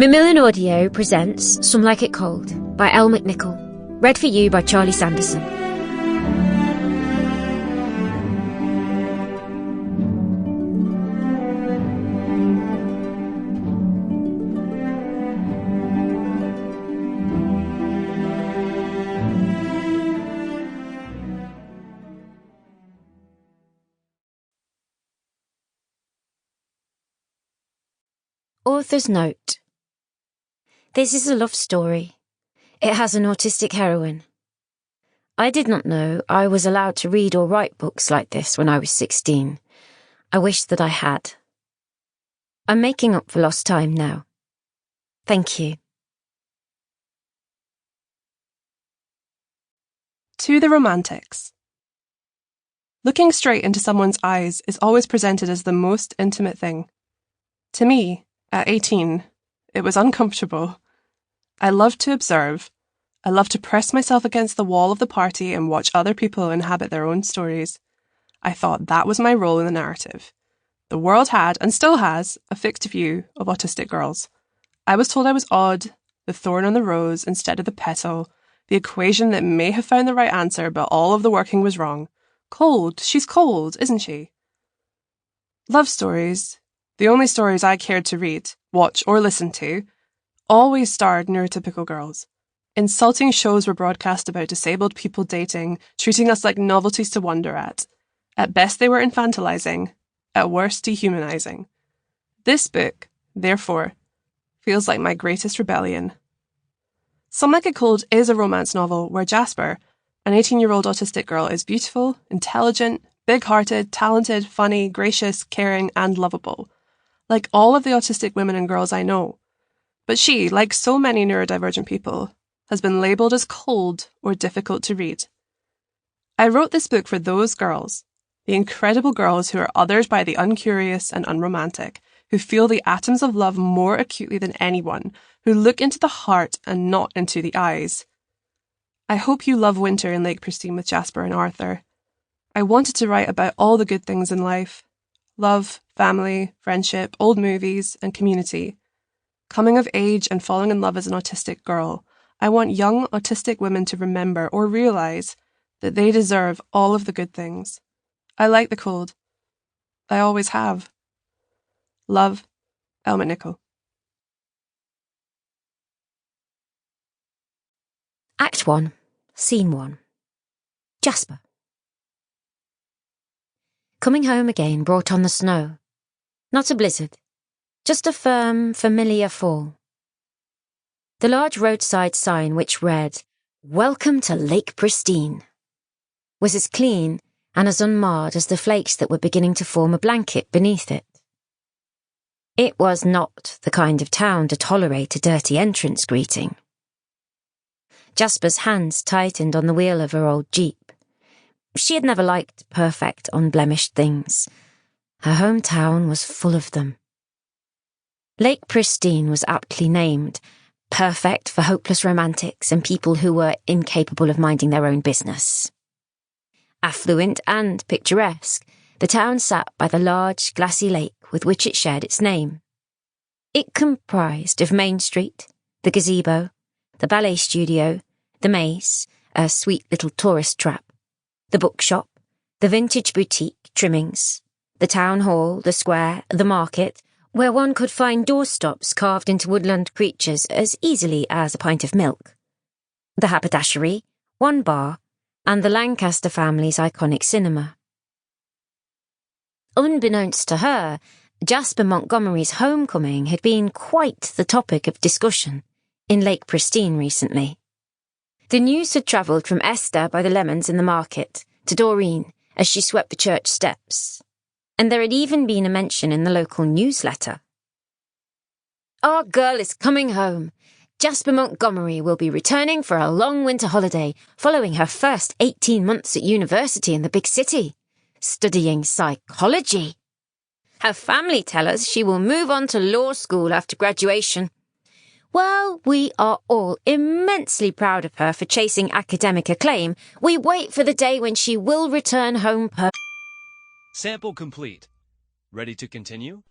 Macmillan Audio presents Some Like It Cold by Elle McNicoll, read for you by Charlie Sanderson. Author's note. This is a love story. It has an autistic heroine. I did not know I was allowed to read or write books like this when I was 16. I wish that I had. I'm making up for lost time now. Thank you. To the Romantics. Looking straight into someone's eyes is always presented as the most intimate thing. To me, at 18, it was uncomfortable. I loved to observe. I loved to press myself against the wall of the party and watch other people inhabit their own stories. I thought that was my role in the narrative. The world had, and still has, a fixed view of autistic girls. I was told I was odd, the thorn on the rose instead of the petal, the equation that may have found the right answer, but all of the working was wrong. Cold, she's cold, isn't she? Love stories, the only stories I cared to read, watch, or listen to, always starred neurotypical girls. Insulting shows were broadcast about disabled people dating, treating us like novelties to wonder at. At best they were infantilizing, at worst dehumanizing. This book, therefore, feels like my greatest rebellion. Some Like It Cold is a romance novel where Jasper, an 18-year-old autistic girl, is beautiful, intelligent, big-hearted, talented, funny, gracious, caring, and lovable. Like all of the autistic women and girls I know. But she, like so many neurodivergent people, has been labelled as cold or difficult to read. I wrote this book for those girls, the incredible girls who are othered by the uncurious and unromantic, who feel the atoms of love more acutely than anyone, who look into the heart and not into the eyes. I hope you love winter in Lake Pristine with Jasper and Arthur. I wanted to write about all the good things in life. Love, family, friendship, old movies, and community. Coming of age and falling in love as an autistic girl, I want young autistic women to remember or realise that they deserve all of the good things. I like the cold. I always have. Love, Elle McNicoll. Act 1, Scene 1. Jasper. Coming home again brought on the snow. Not a blizzard, just a firm, familiar fall. The large roadside sign which read, "Welcome to Lake Pristine," was as clean and as unmarred as the flakes that were beginning to form a blanket beneath it. It was not the kind of town to tolerate a dirty entrance greeting. Jasper's hands tightened on the wheel of her old Jeep. She had never liked perfect, unblemished things. Her hometown was full of them. Lake Pristine was aptly named, perfect for hopeless romantics and people who were incapable of minding their own business. Affluent and picturesque, the town sat by the large, glassy lake with which it shared its name. It comprised of Main Street, the gazebo, the ballet studio, the maze, a sweet little tourist trap, the bookshop, the vintage boutique trimmings, the town hall, the square, the market, where one could find doorstops carved into woodland creatures as easily as a pint of milk, the haberdashery, one bar, and the Lancaster family's iconic cinema. Unbeknownst to her, Jasper Montgomery's homecoming had been quite the topic of discussion in Lake Pristine recently. The news had travelled from Esther by the lemons in the market to Doreen as she swept the church steps, and there had even been a mention in the local newsletter. "Our girl is coming home. Jasper Montgomery will be returning for a long winter holiday following her first 18 months at university in the big city, studying psychology. Her family tell us she will move on to law school after graduation. While we are all immensely proud of her for chasing academic acclaim, we wait for the day when she will return home Sample complete. Ready to continue?